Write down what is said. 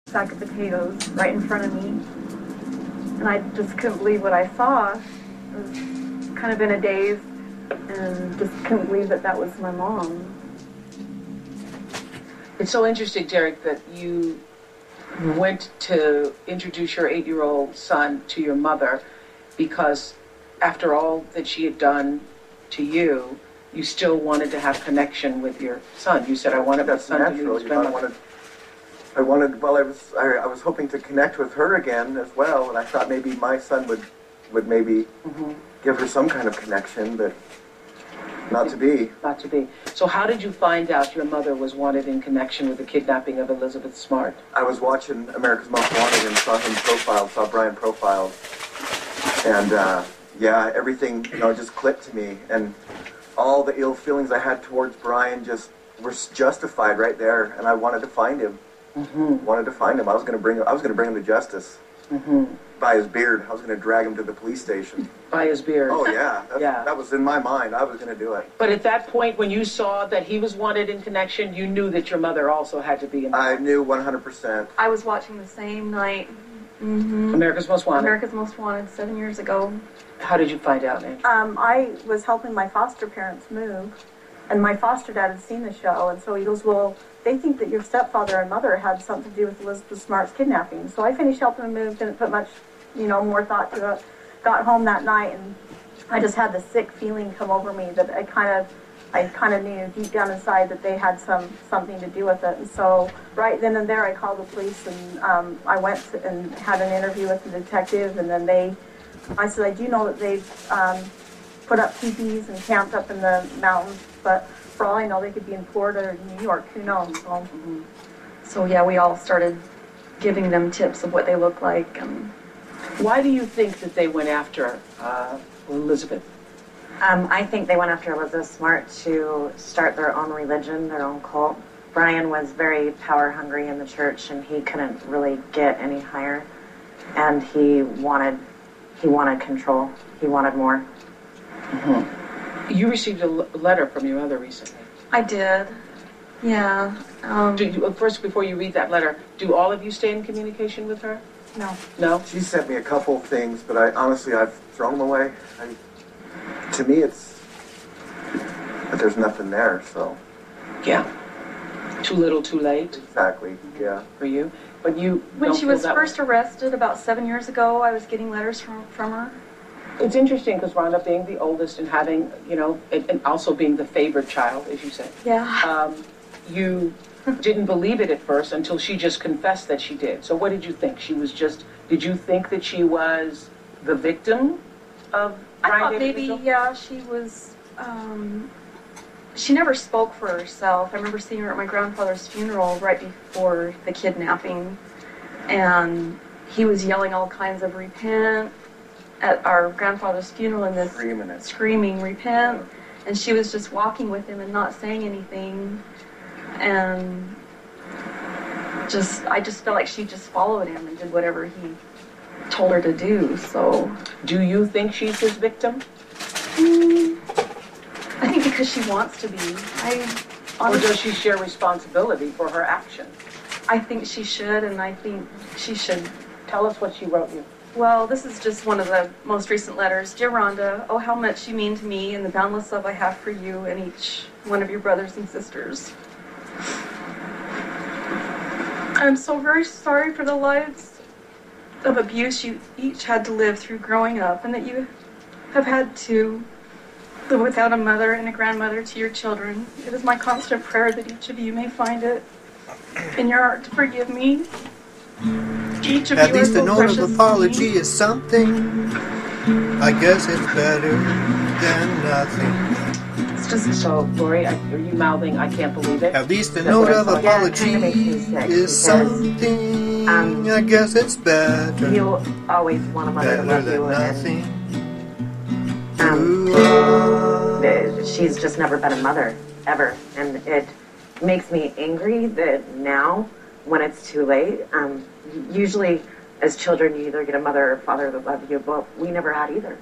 sack of potatoes right in front of me, and I just couldn't believe what I saw. I was kind of in a daze and just couldn't believe that that was my mom. It's so interesting, Derek, that you went to introduce your 8-year-old son to your mother because after all that she had done to you, you still wanted to have connection with your son. You said, I wanted my son to meet his grandmother. I was hoping to connect with her again as well, and I thought maybe my son would maybe give her some kind of connection, but not to be. Not to be. So how did you find out your mother was wanted in connection with the kidnapping of Elizabeth Smart? I was watching America's Most Wanted and saw him profiled, saw Brian profiled, and yeah, everything, just clicked to me, and all the ill feelings I had towards Brian just were justified right there, and I wanted to find him. Wanted to find him. I was going to bring him to justice. By his beard. I was going to drag him to the police station. By his beard. Oh yeah. That was in my mind. I was going to do it. But at that point, when you saw that he was wanted in connection, you knew that your mother also had to be involved. I knew 100%. I was watching the same night. America's Most Wanted. America's Most Wanted, 7 years ago. How did you find out, Nancy? I was helping my foster parents move, and my foster dad had seen the show, and so he goes, well, they think that your stepfather and mother had something to do with Elizabeth Smart's kidnapping. So I finished helping him move, didn't put much, more thought to it. Got home that night, and I just had this sick feeling come over me that I kind of knew deep down inside that they had something to do with it. And so right then and there, I called the police, and I went and had an interview with the detective, and then I said, I do know that they've put up teepees and camped up in the mountains, but for all I know, they could be in Florida or New York, who knows. So yeah, we all started giving them tips of what they look like. Why do you think that they went after Elizabeth? I think they went after Elizabeth Smart to start their own religion, their own cult. Brian was very power hungry in the church, and he couldn't really get any higher, and he wanted control. He wanted more. You received a letter from your mother recently. I did. Yeah. First, before you read that letter, do all of you stay in communication with her? No. No? She sent me a couple of things, but I've thrown them away. To me, there's nothing there, so. Yeah. Too little, too late. Exactly, yeah. For you. But you When she was first arrested about 7 years ago, I was getting letters from her. It's interesting because Rhonda, being the oldest and having, and also being the favored child, as you said. Yeah. You didn't believe it at first until she just confessed that she did. So what did you think? Did you think that she was the victim of I Brian thought David maybe, Mitchell? yeah, she was, she never spoke for herself. I remember seeing her at my grandfather's funeral right before the kidnapping, and he was yelling all kinds of repent at our grandfather's funeral, and screaming repent, and she was just walking with him and not saying anything, and I just felt like she just followed him and did whatever he told her to do. So do you think she's his victim? I think because she wants to be. Or does she share responsibility for her actions? I think she should, and I think she should. Tell us what she wrote you. Well, this is just one of the most recent letters. Dear Rhonda, oh, how much you mean to me and the boundless love I have for you and each one of your brothers and sisters. I'm so very sorry for the lives of abuse you each had to live through growing up, and that you have had to live without a mother and a grandmother to your children. It is my constant prayer that each of you may find it in your heart to forgive me. Each of At you least are a so note precious of to apology me. is something. I guess it's better than nothing. It's just so, Lori, are you mouthing, I can't believe it? At least a Is that note what I of saw? apology Yeah, it kinda makes me sick is because, something. I guess it's better. You always want a mother to Better love you, than and nothing. she's just never been a mother, ever. And it makes me angry that now, when it's too late, usually as children you either get a mother or father that love you, but we never had either.